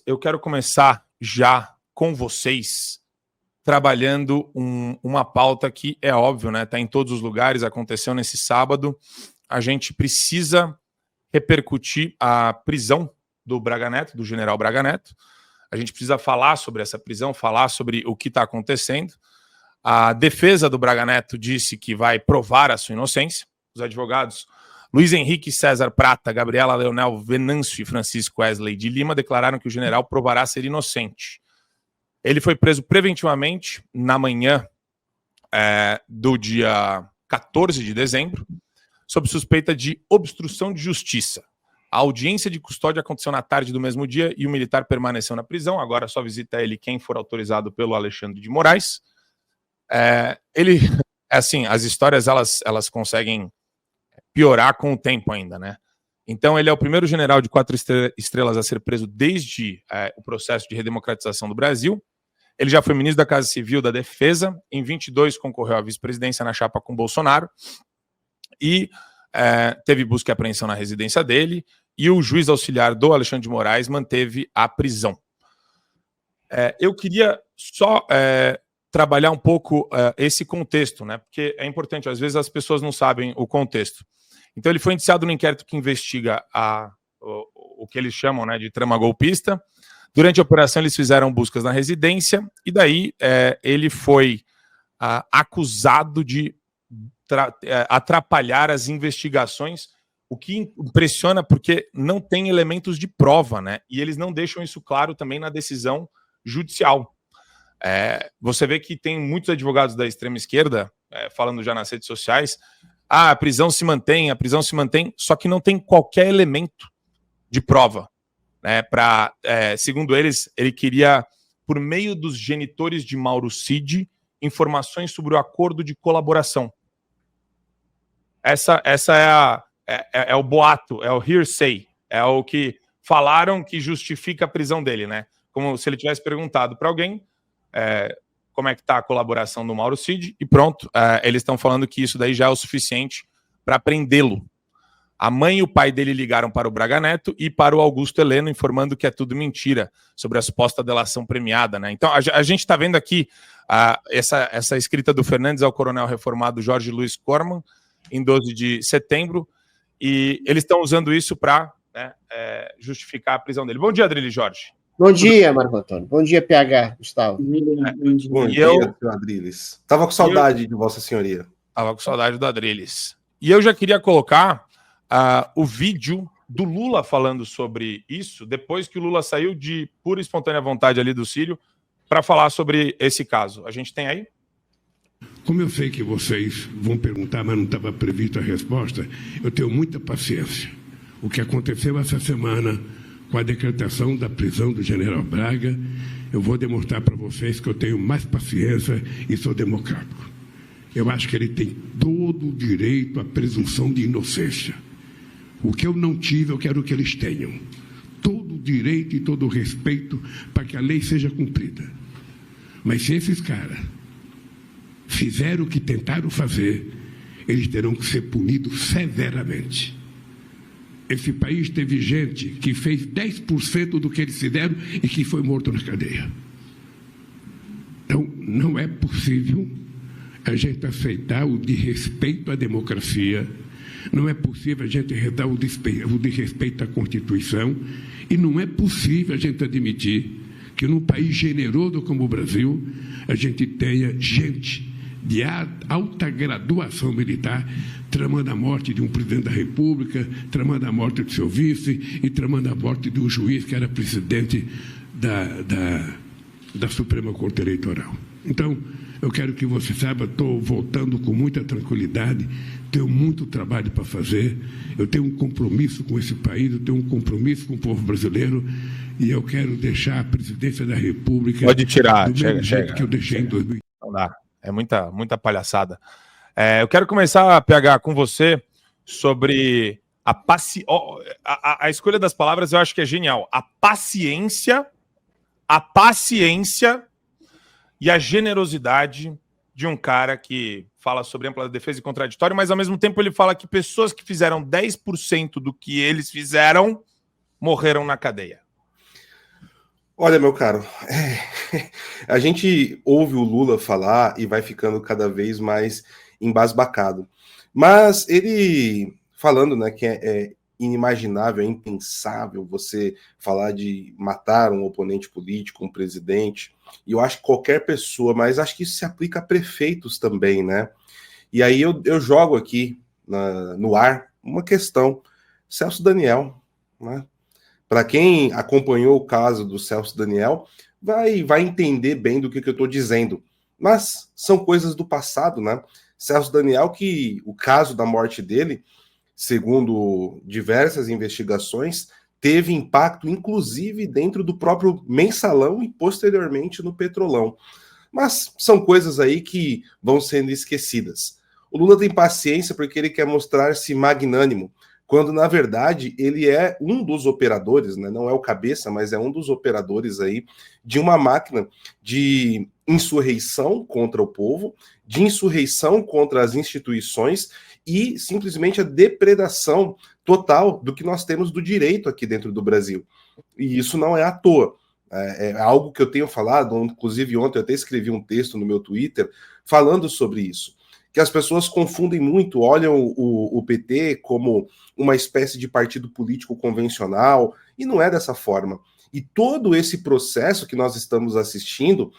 eu quero começar já com vocês trabalhando uma pauta que é óbvio, né? Está em todos os lugares, aconteceu nesse sábado. A gente precisa repercutir a prisão do Braga Neto, do general Braga Neto. A gente precisa falar sobre essa prisão, falar sobre o que está acontecendo. A defesa do Braga Neto disse que vai provar a sua inocência. Os advogados Luiz Henrique César Prata, Gabriela Leonel Venâncio e Francisco Wesley de Lima declararam que o general provará ser inocente. Ele foi preso preventivamente na manhã do dia 14 de dezembro, sob suspeita de obstrução de justiça. A audiência de custódia aconteceu na tarde do mesmo dia e o militar permaneceu na prisão. Agora só visita ele quem for autorizado pelo Alexandre de Moraes. As histórias elas conseguem piorar com o tempo ainda, né? Então ele é o primeiro general de 4 estrelas a ser preso desde o processo de redemocratização do Brasil. Ele já foi ministro da Casa Civil da Defesa. Em 22 concorreu à vice-presidência na chapa com Bolsonaro. E teve busca e apreensão na residência dele. E o juiz auxiliar do Alexandre de Moraes manteve a prisão. Eu queria só trabalhar um pouco esse contexto, né? Porque é importante, às vezes as pessoas não sabem o contexto. Então ele foi indiciado no inquérito que investiga o que eles chamam, né, de trama golpista. Durante a operação eles fizeram buscas na residência e daí ele foi acusado de atrapalhar as investigações, o que impressiona porque não tem elementos de prova, né? E eles não deixam isso claro também na decisão judicial. Você vê que tem muitos advogados da extrema esquerda falando já nas redes sociais, a prisão se mantém, só que não tem qualquer elemento de prova, né? Segundo eles, ele queria, por meio dos genitores de Mauro Cid, informações sobre o acordo de colaboração. Essa é o boato, é o hearsay, é o que falaram que justifica a prisão dele, né? Como se ele tivesse perguntado para alguém como é que está a colaboração do Mauro Cid, e pronto, eles estão falando que isso daí já é o suficiente para prendê-lo. A mãe e o pai dele ligaram para o Braga Neto e para o Augusto Heleno, informando que é tudo mentira sobre a suposta delação premiada, né? Então, a gente está vendo aqui essa escrita do Fernandes ao coronel reformado Jorge Luiz Corman, em 12 de setembro, e eles estão usando isso para justificar a prisão dele. Bom dia, Adrilles Jorge. Bom dia, Marco Antônio. Bom dia, PH, Gustavo. Bom dia, senhor Adrilles. Estava com saudade de Vossa Senhoria. Estava com saudade do Adrilles. E eu já queria colocar o vídeo do Lula falando sobre isso, depois que o Lula saiu de pura e espontânea vontade ali do Sírio, para falar sobre esse caso. A gente tem aí? Como eu sei que vocês vão perguntar, mas não estava prevista a resposta, eu tenho muita paciência. O que aconteceu essa semana com a decretação da prisão do general Braga, eu vou demonstrar para vocês que eu tenho mais paciência e sou democrático. Eu acho que ele tem todo o direito à presunção de inocência. O que eu não tive, eu quero que eles tenham. Todo o direito e todo o respeito para que a lei seja cumprida. Mas se esses caras fizeram o que tentaram fazer, eles terão que ser punidos severamente. Esse país teve gente que fez 10% do que eles fizeram e que foi morto na cadeia. Então, não é possível a gente aceitar o desrespeito à democracia, não é possível a gente redar o desrespeito à Constituição, e não é possível a gente admitir que num país generoso como o Brasil, a gente tenha gente de alta graduação militar tramando a morte de um presidente da República, tramando a morte do seu vice e tramando a morte de um juiz que era presidente da Suprema Corte Eleitoral. Então, eu quero que você saiba, estou voltando com muita tranquilidade, tenho muito trabalho para fazer, eu tenho um compromisso com esse país, eu tenho um compromisso com o povo brasileiro e eu quero deixar a presidência da República... Pode tirar, do mesmo jeito que eu deixei em 2000. Não dá, é muita palhaçada. Eu quero começar, PH, com você sobre a escolha das palavras, eu acho que é genial. A paciência e a generosidade de um cara que fala sobre ampla defesa e contraditório, mas ao mesmo tempo ele fala que pessoas que fizeram 10% do que eles fizeram morreram na cadeia. Olha, meu caro, a gente ouve o Lula falar e vai ficando cada vez mais embasbacado. Mas ele falando, né, que é inimaginável, é impensável você falar de matar um oponente político, um presidente, e eu acho que qualquer pessoa, mas acho que isso se aplica a prefeitos também, né? E aí eu jogo aqui no ar uma questão. Celso Daniel, né? Para quem acompanhou o caso do Celso Daniel, vai entender bem do que eu estou dizendo. Mas são coisas do passado, né? Celso Daniel, que o caso da morte dele, segundo diversas investigações, teve impacto, inclusive, dentro do próprio Mensalão e, posteriormente, no Petrolão. Mas são coisas aí que vão sendo esquecidas. O Lula tem paciência porque ele quer mostrar-se magnânimo, quando, na verdade, ele é um dos operadores, né? Não é o cabeça, mas é um dos operadores aí de uma máquina de insurreição contra o povo, de insurreição contra as instituições e simplesmente a depredação total do que nós temos do direito aqui dentro do Brasil. E isso não é à toa. É algo que eu tenho falado, inclusive ontem eu até escrevi um texto no meu Twitter falando sobre isso, que as pessoas confundem muito, olham o PT como uma espécie de partido político convencional, e não é dessa forma. E todo esse processo que nós estamos assistindo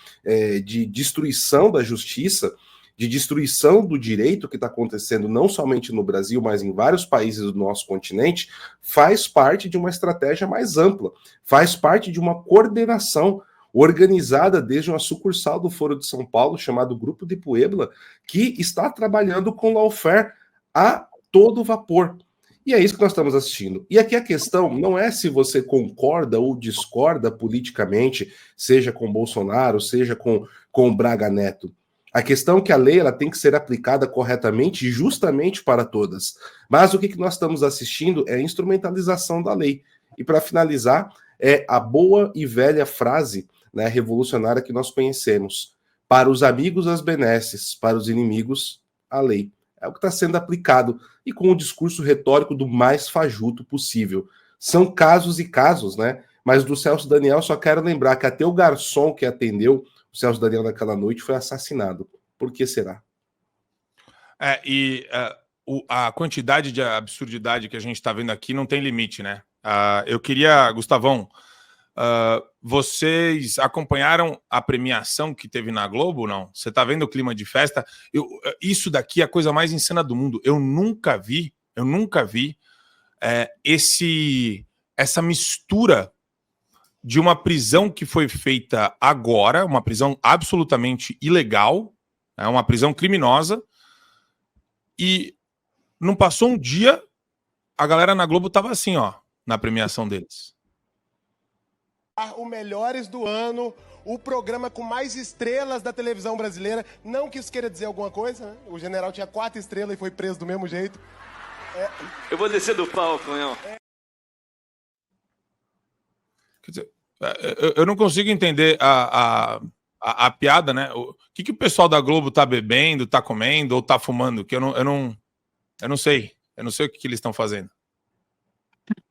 de destruição da justiça, de destruição do direito que está acontecendo não somente no Brasil, mas em vários países do nosso continente, faz parte de uma estratégia mais ampla, faz parte de uma coordenação organizada desde uma sucursal do Foro de São Paulo, chamado Grupo de Puebla, que está trabalhando com lawfare a todo vapor. E é isso que nós estamos assistindo. E aqui a questão não é se você concorda ou discorda politicamente, seja com Bolsonaro, seja com o Braga Neto. A questão é que a lei ela tem que ser aplicada corretamente e justamente para todas. Mas o que nós estamos assistindo é a instrumentalização da lei. E para finalizar, é a boa e velha frase, né, revolucionária que nós conhecemos. Para os amigos, as benesses, para os inimigos, a lei. É o que está sendo aplicado, e com o discurso retórico do mais fajuto possível. São casos e casos, né? Mas do Celso Daniel, só quero lembrar que até o garçom que atendeu o Celso Daniel naquela noite foi assassinado. Por que será? A quantidade de absurdidade que a gente está vendo aqui não tem limite, né? Eu queria, Gustavão, vocês acompanharam a premiação que teve na Globo, não? Você tá vendo o clima de festa? Isso daqui é a coisa mais insana do mundo. Eu nunca vi essa mistura de uma prisão que foi feita agora, uma prisão absolutamente ilegal, uma prisão criminosa, e não passou um dia, a galera na Globo tava assim, ó, na premiação deles. O Melhores do Ano, o programa com mais estrelas da televisão brasileira. Não que isso queira dizer alguma coisa, né? O general tinha 4 estrelas e foi preso do mesmo jeito. Eu vou descer do palco, não. Quer dizer, eu não consigo entender a piada, né? O que o pessoal da Globo tá bebendo, tá comendo ou tá fumando? Que eu não sei. Eu não sei o que eles estão fazendo.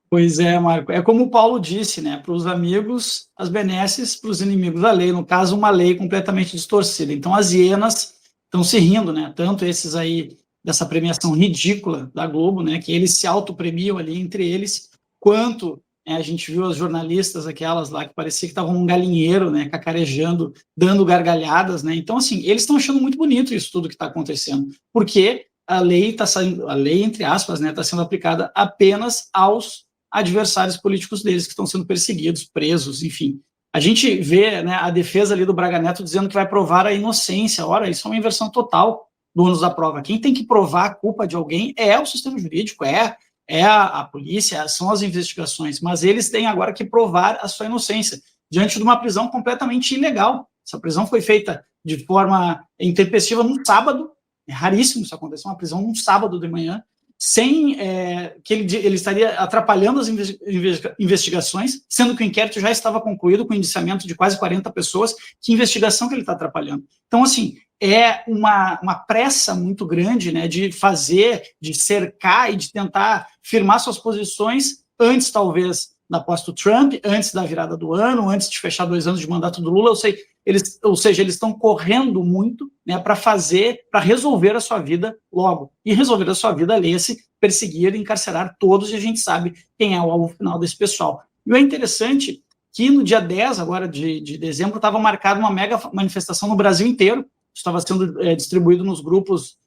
Pois é, Marco. É como o Paulo disse, né? Para os amigos, as benesses, para os inimigos, a lei. No caso, uma lei completamente distorcida. Então, as hienas estão se rindo, né? Tanto esses aí, dessa premiação ridícula da Globo, né? Que eles se autopremiam ali entre eles, quanto a gente viu as jornalistas, aquelas lá que parecia que estavam num galinheiro, né? Cacarejando, dando gargalhadas, né? Então, assim, eles estão achando muito bonito isso tudo que está acontecendo. Porque a lei está saindo, a lei, entre aspas, né? Está sendo aplicada apenas aos adversários políticos deles que estão sendo perseguidos, presos, enfim. A gente vê, né, a defesa ali do Braga Neto dizendo que vai provar a inocência. Ora, isso é uma inversão total do ônus da prova. Quem tem que provar a culpa de alguém é o sistema jurídico, é a polícia, são as investigações, mas eles têm agora que provar a sua inocência diante de uma prisão completamente ilegal. Essa prisão foi feita de forma intempestiva num sábado, é raríssimo isso acontecer, uma prisão num sábado de manhã, sem que ele estaria atrapalhando as investigações, sendo que o inquérito já estava concluído com indiciamento de quase 40 pessoas. Que investigação que ele está atrapalhando? Então, assim, é uma pressa muito grande, né, de fazer, de cercar e de tentar firmar suas posições antes, talvez, da posse do Trump, antes da virada do ano, antes de fechar 2 anos de mandato do Lula, ou seja, eles estão correndo muito, né, para resolver a sua vida logo. E resolver a sua vida, leia-se, perseguir e encarcerar todos, e a gente sabe quem é o alvo final desse pessoal. E é interessante que no dia 10 agora de dezembro estava marcada uma mega manifestação no Brasil inteiro, estava sendo distribuído nos grupos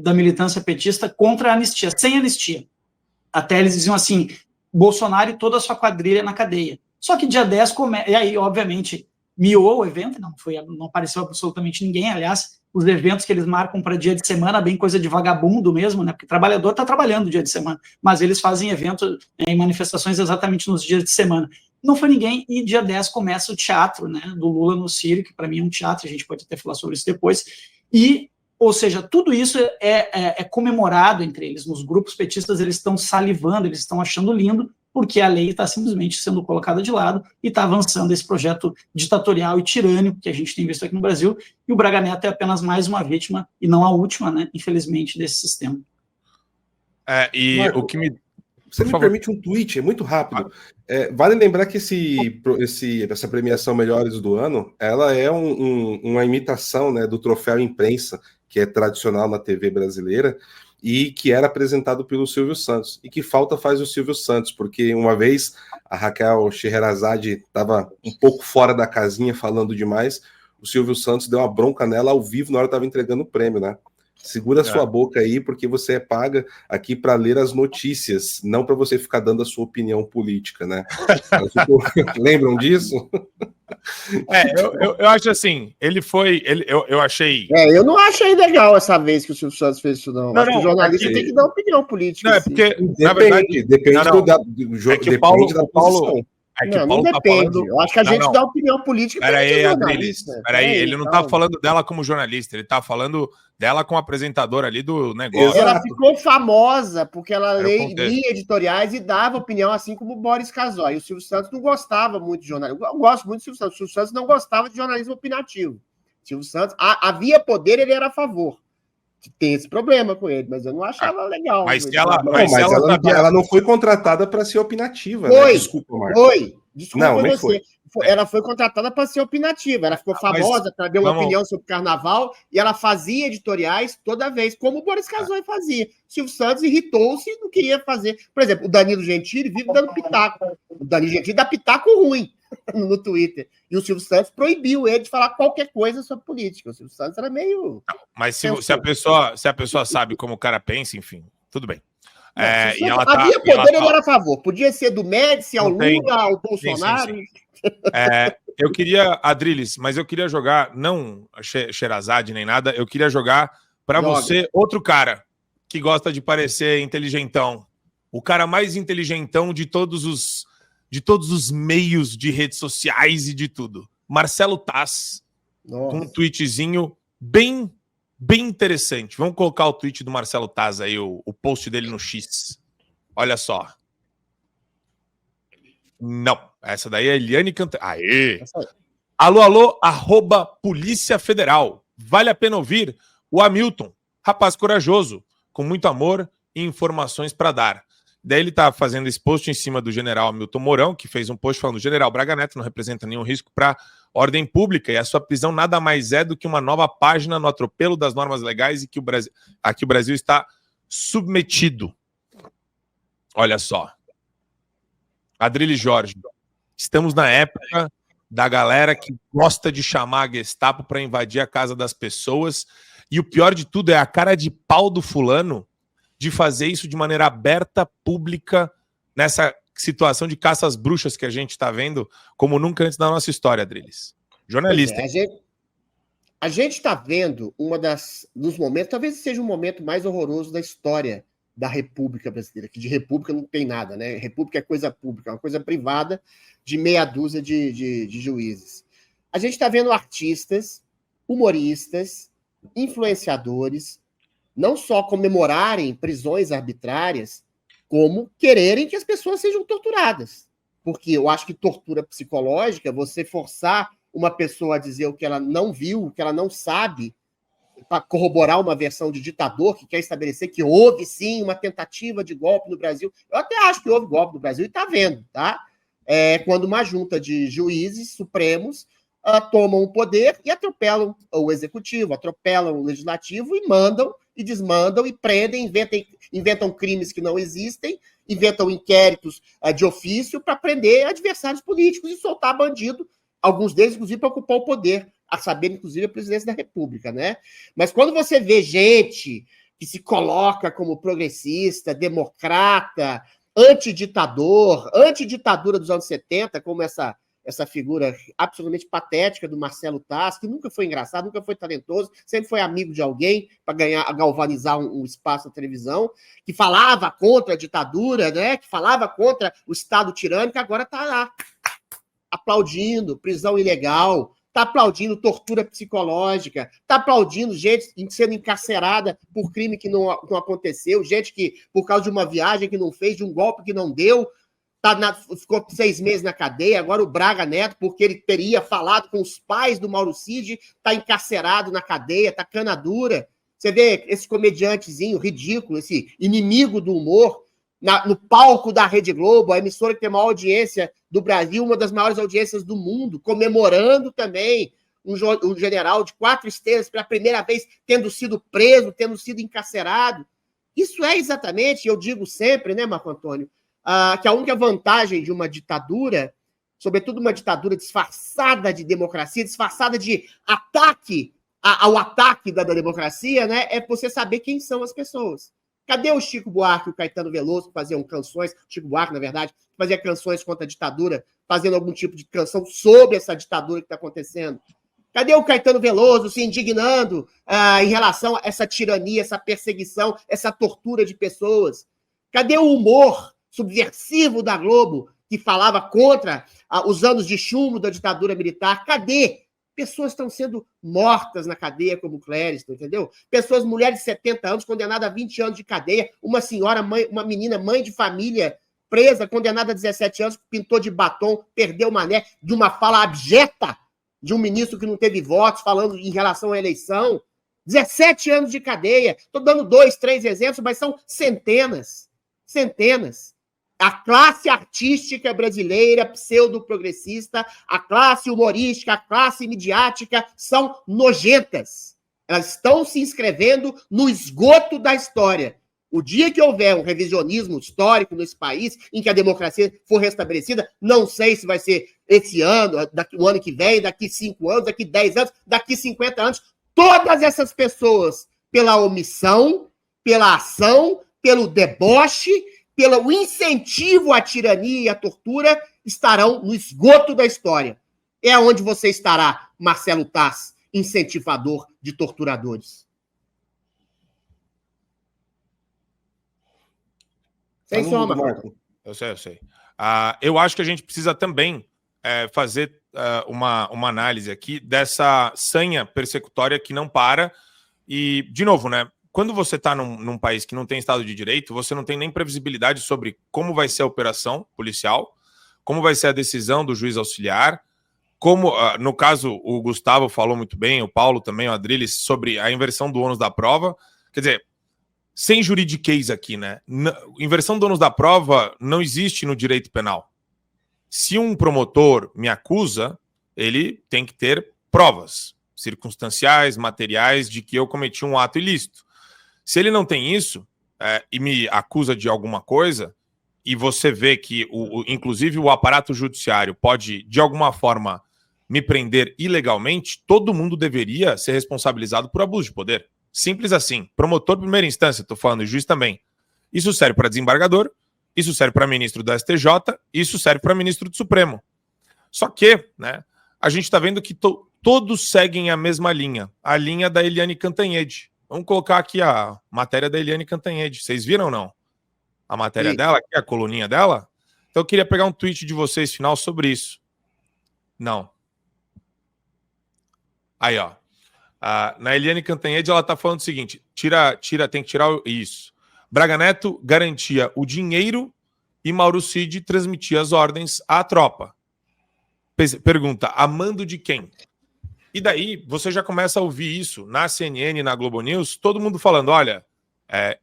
da militância petista contra a anistia, sem anistia. Até eles diziam assim, Bolsonaro e toda a sua quadrilha na cadeia. Só que dia 10, e aí, obviamente, miou o evento, não apareceu absolutamente ninguém, aliás, os eventos que eles marcam para dia de semana, bem coisa de vagabundo mesmo, né? Porque o trabalhador está trabalhando dia de semana, mas eles fazem eventos em manifestações exatamente nos dias de semana. Não foi ninguém, e dia 10 começa o teatro, né, do Lula no Sírio, que para mim é um teatro, a gente pode até falar sobre isso depois, ou seja, tudo isso é comemorado entre eles, nos grupos petistas eles estão salivando, eles estão achando lindo, porque a lei está simplesmente sendo colocada de lado e está avançando esse projeto ditatorial e tirânico que a gente tem visto aqui no Brasil, e o Braga Neto é apenas mais uma vítima, e não a última, né, infelizmente, desse sistema. Marco, o que me... Você me permite um tweet, é muito rápido. Vale lembrar que essa premiação Melhores do Ano, ela é uma imitação, né, do troféu imprensa, que é tradicional na TV brasileira, e que era apresentado pelo Silvio Santos. E que falta faz o Silvio Santos, porque uma vez a Raquel Scheherazade estava um pouco fora da casinha, falando demais, o Silvio Santos deu uma bronca nela ao vivo na hora que estava entregando o prêmio, né? Segura sua boca aí, porque você é paga aqui para ler as notícias, não para você ficar dando a sua opinião política, né? Lembram disso? Eu acho assim, eu achei... eu não achei legal essa vez que o Silvio Santos fez isso, não. Acho que o jornalista tem que dar opinião política. Não, é assim. porque, na verdade... Depende da posição. Não depende. Eu acho que a gente dá opinião política. Peraí, Adriles. Peraí, ele não tá falando dela como jornalista, ele tá falando dela como apresentadora ali do negócio. Ela ficou famosa porque ela lia editoriais e dava opinião, assim como o Boris Casoy. E o Silvio Santos não gostava muito de jornalismo. Eu gosto muito do Silvio Santos. O Silvio Santos não gostava de jornalismo opinativo. O Silvio Santos, havia poder, ele era a favor. Tem esse problema com ele, mas eu não achava legal. Mas ela não foi contratada para ser opinativa. Foi, né? Desculpa, Marco. Desculpa você. Ela foi contratada para ser opinativa. Ela ficou famosa para dar uma opinião sobre carnaval e ela fazia editoriais toda vez, como o Boris Casoy fazia. Silvio Santos irritou-se e não queria fazer. Por exemplo, o Danilo Gentili vive dando pitaco. O Danilo Gentili dá pitaco ruim no Twitter. E o Silvio Santos proibiu ele de falar qualquer coisa sobre política. O Silvio Santos era meio... Mas se a pessoa sabe como o cara pensa, enfim, tudo bem. Havia poder, ele era a favor. Podia ser do Médici ao Lula, ao Bolsonaro. Sim. Eu queria, Adriles, mas eu queria jogar, não Sherazade nem nada, eu queria jogar para você outro cara que gosta de parecer inteligentão. O cara mais inteligentão de todos os meios de redes sociais e de tudo. Marcelo Taz, com um tweetzinho bem interessante. Vamos colocar o tweet do Marcelo Taz aí, o post dele no X. Olha só. Não, essa daí é Eliane Cantanhede. Aê! Alô, @Polícia Federal. Vale a pena ouvir o Hamilton, rapaz corajoso, com muito amor e informações para dar. Daí ele tá fazendo esse post em cima do general Hamilton Mourão, que fez um post falando: o general Braga Neto não representa nenhum risco para ordem pública e a sua prisão nada mais é do que uma nova página no atropelo das normas legais e que o Brasil está submetido. Olha só. Adriles Jorge, estamos na época da galera que gosta de chamar a Gestapo para invadir a casa das pessoas, e o pior de tudo é a cara de pau do fulano de fazer isso de maneira aberta, pública, nessa situação de caça às bruxas que a gente está vendo como nunca antes da nossa história, Adriles. Jornalista. A gente está vendo dos momentos, talvez seja o momento mais horroroso da história da República Brasileira, que de república não tem nada, né? República é coisa pública, é uma coisa privada de meia dúzia de juízes. A gente está vendo artistas, humoristas, influenciadores, não só comemorarem prisões arbitrárias, como quererem que as pessoas sejam torturadas. Porque eu acho que tortura psicológica, você forçar uma pessoa a dizer o que ela não viu, o que ela não sabe, para corroborar uma versão de ditador que quer estabelecer que houve, sim, uma tentativa de golpe no Brasil. Eu até acho que houve golpe no Brasil e está vendo, tá? quando uma junta de juízes supremos tomam o poder e atropelam o executivo, atropelam o legislativo e mandam e desmandam e prendem, inventam crimes que não existem, inventam inquéritos de ofício para prender adversários políticos e soltar bandido, alguns deles, inclusive, para ocupar o poder, a saber, inclusive, a presidência da República, né? Mas quando você vê gente que se coloca como progressista, democrata, antiditadura dos anos 70, como essa figura absolutamente patética do Marcelo Taz, que nunca foi engraçado, nunca foi talentoso, sempre foi amigo de alguém para galvanizar um espaço na televisão, que falava contra a ditadura, né? Que falava contra o Estado tirânico, agora está lá, aplaudindo prisão ilegal, está aplaudindo tortura psicológica, está aplaudindo gente sendo encarcerada por crime que não aconteceu, gente que, por causa de uma viagem que não fez, de um golpe que não deu, ficou 6 meses na cadeia. Agora o Braga Neto, porque ele teria falado com os pais do Mauro Cid, está encarcerado na cadeia, está cana dura. Você vê esse comediantezinho ridículo, esse inimigo do humor, no palco da Rede Globo, a emissora que tem a maior audiência do Brasil, uma das maiores audiências do mundo, comemorando também um general de 4 estrelas pela primeira vez tendo sido preso, tendo sido encarcerado. Isso é exatamente, eu digo sempre, né, Marco Antônio, que a única vantagem de uma ditadura, sobretudo uma ditadura disfarçada de democracia, disfarçada de ataque ao ataque da democracia, né, é você saber quem são as pessoas. Cadê o Chico Buarque e o Caetano Veloso que faziam canções, Chico Buarque, na verdade, que fazia canções contra a ditadura, fazendo algum tipo de canção sobre essa ditadura que está acontecendo? Cadê o Caetano Veloso se indignando em relação a essa tirania, essa perseguição, essa tortura de pessoas? Cadê o humor subversivo da Globo, que falava contra os anos de chumbo da ditadura militar? Cadê? Pessoas estão sendo mortas na cadeia, como Clériston, entendeu? Pessoas, mulheres de 70 anos, condenadas a 20 anos de cadeia, uma senhora, uma menina, mãe de família, presa, condenada a 17 anos, pintou de batom, perdeu o mané, de uma fala abjeta de um ministro que não teve votos, falando em relação à eleição. 17 anos de cadeia. Estou dando 2, 3 exemplos, mas são centenas. Centenas. A classe artística brasileira, pseudo-progressista, a classe humorística, a classe midiática são nojentas. Elas estão se inscrevendo no esgoto da história. O dia que houver um revisionismo histórico nesse país, em que a democracia for restabelecida, não sei se vai ser esse ano, o ano que vem, daqui 5 anos, daqui 10 anos, daqui 50 anos, todas essas pessoas, pela omissão, pela ação, pelo deboche, pelo incentivo à tirania e à tortura, estarão no esgoto da história. É onde você estará, Marcelo Taz, incentivador de torturadores. Sem soma, Marco. Eu sei. Eu acho que a gente precisa também fazer uma análise aqui dessa sanha persecutória que não para. E, de novo, né? Quando você está num país que não tem Estado de Direito, você não tem nem previsibilidade sobre como vai ser a operação policial, como vai ser a decisão do juiz auxiliar, como, no caso, o Gustavo falou muito bem, o Paulo também, o Adriles, sobre a inversão do ônus da prova. Quer dizer, sem juridiquês aqui, né? Inversão do ônus da prova não existe no direito penal. Se um promotor me acusa, ele tem que ter provas circunstanciais, materiais, de que eu cometi um ato ilícito. Se ele não tem isso e me acusa de alguma coisa, e você vê que, inclusive, o aparato judiciário pode, de alguma forma, me prender ilegalmente, todo mundo deveria ser responsabilizado por abuso de poder. Simples assim. Promotor de primeira instância, estou falando, juiz também. Isso serve para desembargador, isso serve para ministro do STJ, isso serve para ministro do Supremo. Só que, né, a gente está vendo que todos seguem a mesma linha, a linha da Eliane Cantanhede. Vamos colocar aqui a matéria da Eliane Cantanhede. Vocês viram ou não? A matéria dela, aqui, a coluninha dela? Então eu queria pegar um tweet de vocês final sobre isso. Não. Aí, ó. Na Eliane Cantanhede, ela está falando o seguinte: tem que tirar isso. Braga Neto garantia o dinheiro e Mauro Cid transmitia as ordens à tropa. Pergunta, a mando de quem? E daí você já começa a ouvir isso na CNN, na Globo News, todo mundo falando, olha,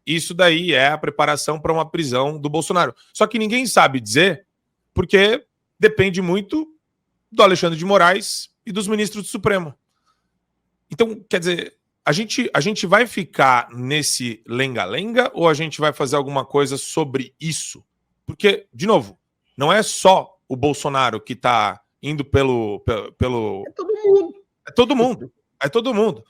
isso daí é a preparação para uma prisão do Bolsonaro. Só que ninguém sabe dizer, porque depende muito do Alexandre de Moraes e dos ministros do Supremo. Então, quer dizer, a gente vai ficar nesse lenga-lenga ou a gente vai fazer alguma coisa sobre isso? Porque, de novo, não é só o Bolsonaro que está indo pelo... É todo mundo. É todo mundo. É todo mundo.